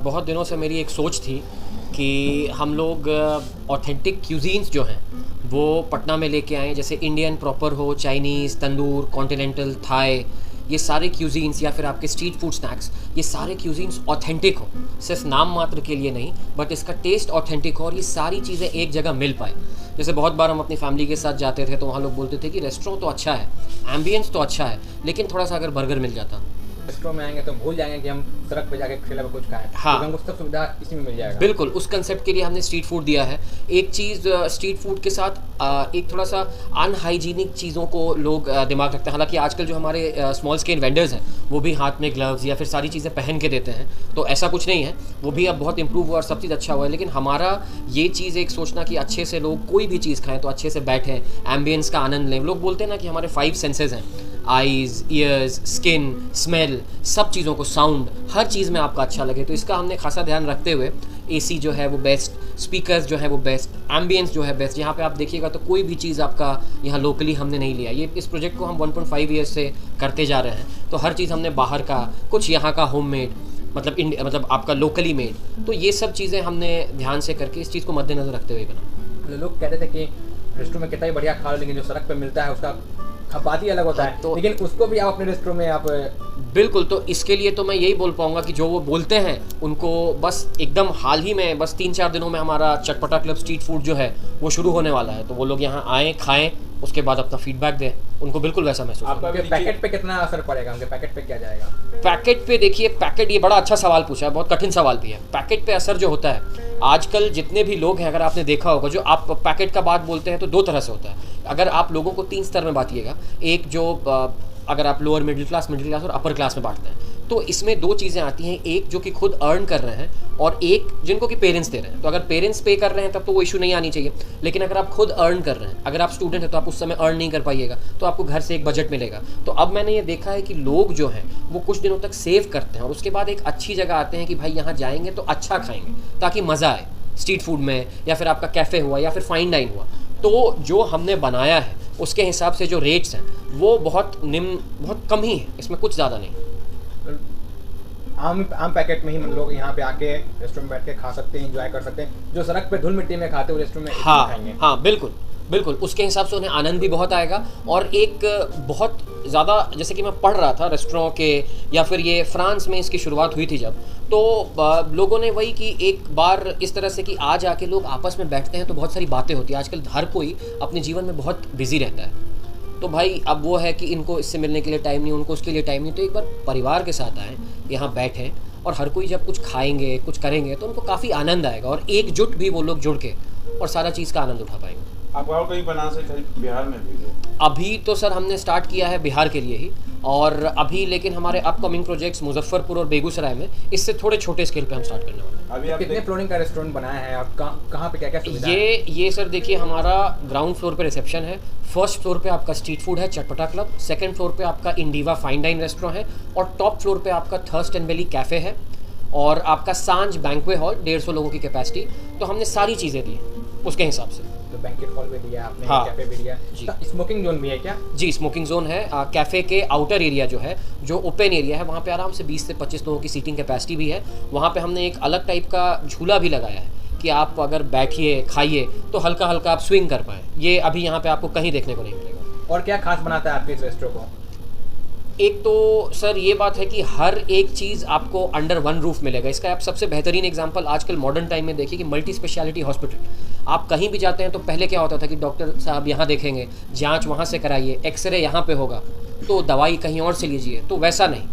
बहुत दिनों से मेरी एक सोच थी कि हम लोग ऑथेंटिक क्यूजीन्स जो हैं वो पटना में लेके आएँ, जैसे इंडियन प्रॉपर हो, चाइनीज़, तंदूर, कॉन्टिनेंटल, थाई, ये सारे क्यूजीन्स या फिर आपके स्ट्रीट फूड स्नैक्स, ये सारे क्यूजीन्स ऑथेंटिक हो, सिर्फ नाम मात्र के लिए नहीं बट इसका टेस्ट ऑथेंटिक हो और ये सारी चीज़ें एक जगह मिल पाए। जैसे बहुत बार हम अपनी फैमिली के साथ जाते थे तो वहाँ लोग बोलते थे कि रेस्टोरेंट तो अच्छा है, एम्बियंस तो अच्छा है, लेकिन थोड़ा सा अगर बर्गर मिल जाता। रेस्टोरेंट में आएंगे तो भूल जाएंगे कि हम सड़क पे जाके ठेले पे कुछ खाएं। हाँ, तो हमको सब सुविधा इसी में मिल जाएगा। बिल्कुल, उस कंसेप्ट के लिए हमने स्ट्रीट फूड दिया है। एक चीज़ स्ट्रीट फूड के साथ एक थोड़ा सा अनहाइजीनिक चीज़ों को लोग दिमाग रखते हैं। हालांकि आजकल जो हमारे स्मॉल स्केल वेंडर्स हैं वो भी हाथ में ग्लव्स या फिर सारी चीज़ें पहन के देते हैं, तो ऐसा कुछ नहीं है, वो भी अब बहुत इंप्रूव हुआ और सब चीज़ अच्छा हुआ है। लेकिन हमारा ये चीज़ एक सोचना कि अच्छे से लोग कोई भी चीज़ खाएँ तो अच्छे से बैठें, एम्बियंस का आनंद लें। लोग बोलते हैं ना कि हमारे 5 सेंसेस हैं, आइज़, ईयर्स, स्किन, स्मेल, सब चीज़ों को, साउंड, हर चीज़ में आपका अच्छा लगे। तो इसका हमने खासा ध्यान रखते हुए एसी जो है वो बेस्ट, स्पीकर्स जो है वो बेस्ट, एम्बियंस जो है बेस्ट। यहाँ पे आप देखिएगा तो कोई भी चीज़ आपका यहाँ लोकली हमने नहीं लिया। ये इस प्रोजेक्ट को हम 1.5 ईयर्स से करते जा रहे हैं, तो हर चीज़ हमने बाहर का, कुछ यहाँ का होममेड, मतलब आपका लोकली मेड, तो ये सब चीज़ें हमने ध्यान से करके इस चीज़ को मद्देनज़र रखते हुए बना। लोग कहते थे कि रेस्टोरेंट में कितना ही बढ़िया खा लो, लेकिन जो सड़क पे मिलता है उसका बात ही अलग होता है। तो लेकिन उसको भी आप अपने रेस्टोरेंट में आप बिल्कुल, तो इसके लिए तो मैं यही बोल पाऊँगा कि जो वो बोलते हैं उनको बस एकदम हाल ही में, बस 3-4 दिनों में हमारा चटपटा क्लब स्ट्रीट फूड जो है वो शुरू होने वाला है। तो वो लोग यहाँ आएँ, खाएँ, उसके बाद अपना फीडबैक दें, उनको बिल्कुल वैसा महसूस होगा। आपके पैकेट पे कितना असर पड़ेगा, उनके पैकेट पे क्या जाएगा? पैकेट पे देखिए, पैकेट, ये बड़ा अच्छा सवाल पूछा है, बहुत कठिन सवाल भी है। पैकेट पे असर जो होता है, आजकल जितने भी लोग हैं, अगर आपने देखा होगा, जो आप पैकेट का बात बोलते हैं तो 2 तरह से होता है। अगर आप लोगों को 3 स्तर में बांटिएगा, एक जो अगर आप लोअर मिडिल क्लास और अपर क्लास में बांटते हैं, तो इसमें 2 चीज़ें आती हैं, एक जो कि खुद अर्न कर रहे हैं और एक जिनको कि पेरेंट्स दे रहे हैं। तो अगर पेरेंट्स पे कर रहे हैं तब तो वो इशू नहीं आनी चाहिए, लेकिन अगर आप खुद अर्न कर रहे हैं, अगर आप स्टूडेंट हैं तो आप उस समय अर्न नहीं कर पाइएगा, तो आपको घर से एक बजट मिलेगा। तो अब मैंने ये देखा है कि लोग जो हैं वो कुछ दिनों तक सेव करते हैं और उसके बाद एक अच्छी जगह आते हैं कि भाई यहाँ जाएंगे तो अच्छा खाएंगे ताकि मज़ा आए, स्ट्रीट फूड में या फिर आपका कैफ़े हुआ या फिर फाइन डाइन हुआ। तो जो हमने बनाया है उसके हिसाब से जो रेट्स हैं वो बहुत कम ही है, इसमें कुछ ज़्यादा नहीं। आम पैकेट में ही लोग यहाँ पे आके रेस्टोरेंट में बैठ के खा सकते हैं, एंजॉय कर सकते हैं। जो सड़क पे धूल मिट्टी में खाते हैं रेस्टोरेंट में खाएंगे। हाँ, बिल्कुल बिल्कुल, उसके हिसाब से उन्हें आनंद भी बहुत आएगा। और एक बहुत ज़्यादा, जैसे कि मैं पढ़ रहा था रेस्टोरेंट के, या फिर ये फ्रांस में इसकी शुरुआत हुई थी जब, तो लोगों ने वही कि एक बार इस तरह से कि आज आके लोग आपस में बैठते हैं तो बहुत सारी बातें होती हैं। आजकल हर कोई अपने जीवन में बहुत बिजी रहता है, तो भाई अब वो है कि इनको इससे मिलने के लिए टाइम नहीं, उनको उसके लिए टाइम नहीं, तो एक बार परिवार के साथ आएँ, यहाँ बैठें और हर कोई जब कुछ खाएंगे, कुछ करेंगे तो उनको काफ़ी आनंद आएगा और एकजुट भी वो लोग जुड़ के और सारा चीज़ का आनंद उठा पाएंगे। आप और कहीं बना सकते हैं बिहार में भी? अभी तो सर हमने स्टार्ट किया है बिहार के लिए ही, और अभी लेकिन हमारे अपकमिंग प्रोजेक्ट्स मुजफ्फरपुर और बेगूसराय में, इससे थोड़े छोटे स्केल पे हम स्टार्ट करने वाले हैं। अभी आप कितने फ्लोरिंग का रेस्टोरेंट बनाया है आप? कहाँ पे क्या क्या सुविधा है? ये सर देखिए, हमारा ग्राउंड फ्लोर पे रिसेप्शन है, फर्स्ट फ्लोर पे आपका स्ट्रीट फूड है चटपटा क्लब, सेकंड फ्लोर पे आपका इंडिवा फाइन डाइन रेस्टोरेंट है, और टॉप फ्लोर पे आपका थर्स्ट एंड वैली कैफ़े है, और आपका सांझ बैंक्वे हॉल 150 लोगों की कैपेसिटी। तो हमने सारी चीज़ें दी उसके हिसाब से। तो बैंकेट हॉल भी दिया आपने, हाँ, कैफे भी दिया जी। तो स्मोकिंग जोन भी है क्या? जी, स्मोकिंग जोन है। कैफ़े के आउटर एरिया जो है, जो ओपन एरिया है, वहाँ पे आराम से 20 से 25 लोगों की सीटिंग कैपेसिटी भी है। वहाँ पे हमने एक अलग टाइप का झूला भी लगाया है कि आप अगर बैठिए, खाइए तो हल्का हल्का आप स्विंग कर पाएँ। ये अभी यहाँ पे आपको कहीं देखने को नहीं मिलेगा। और क्या खास बनाता है आपके इस रेस्टोरेंट को? एक तो सर ये बात है कि हर एक चीज़ आपको अंडर वन रूफ मिलेगा। इसका आप सबसे बेहतरीन एग्जांपल आजकल मॉडर्न टाइम में देखिए कि मल्टी स्पेशलिटी हॉस्पिटल, आप कहीं भी जाते हैं तो पहले क्या होता था कि डॉक्टर साहब यहाँ देखेंगे, जांच वहाँ से कराइए, एक्सरे यहाँ पे होगा, तो दवाई कहीं और से लीजिए, तो वैसा नहीं।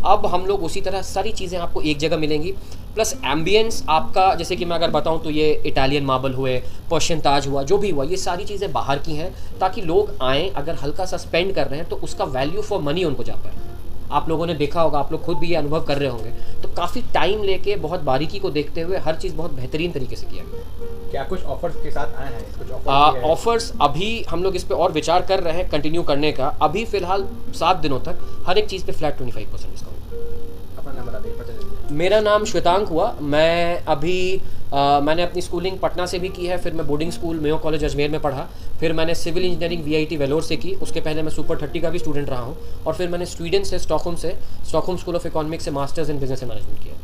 अब हम लोग उसी तरह सारी चीज़ें आपको एक जगह मिलेंगी, प्लस एम्बियंस आपका, जैसे कि मैं अगर बताऊं तो ये इटालियन मार्बल हुए, पर्शियन ताज हुआ, जो भी हुआ, ये सारी चीज़ें बाहर की हैं ताकि लोग आएँ, अगर हल्का सा स्पेंड कर रहे हैं तो उसका वैल्यू फॉर मनी उनको जा पाए। आप लोगों ने देखा होगा, आप लोग खुद भी ये अनुभव कर रहे होंगे, तो काफ़ी टाइम लेके, बहुत बारीकी को देखते हुए हर चीज़ बहुत बेहतरीन तरीके से किया गया। क्या कुछ ऑफर्स के साथ आए हैं? कुछ ऑफर्स अभी हम लोग इस पे और विचार कर रहे हैं कंटिन्यू करने का। अभी फ़िलहाल 7 दिनों तक हर एक चीज़ पे फ्लैट 25% डिस्काउंट। अपना नंबर बता दीजिए। मेरा नाम श्वेतांक हुआ। मैं अभी मैंने अपनी स्कूलिंग पटना से भी की है, फिर मैं boarding school Mayo college Ajmer में पढ़ा, फिर मैंने सिविल इंजीनियरिंग VIT वेलोर से की, उसके पहले मैं सुपर 30 का भी स्टूडेंट रहा हूँ, और फिर मैंने स्वीडन से स्टॉकहोम स्कूल ऑफ इकोनॉमिक्स से मास्टर्स इन बिजनेस मैनेजमेंट किया।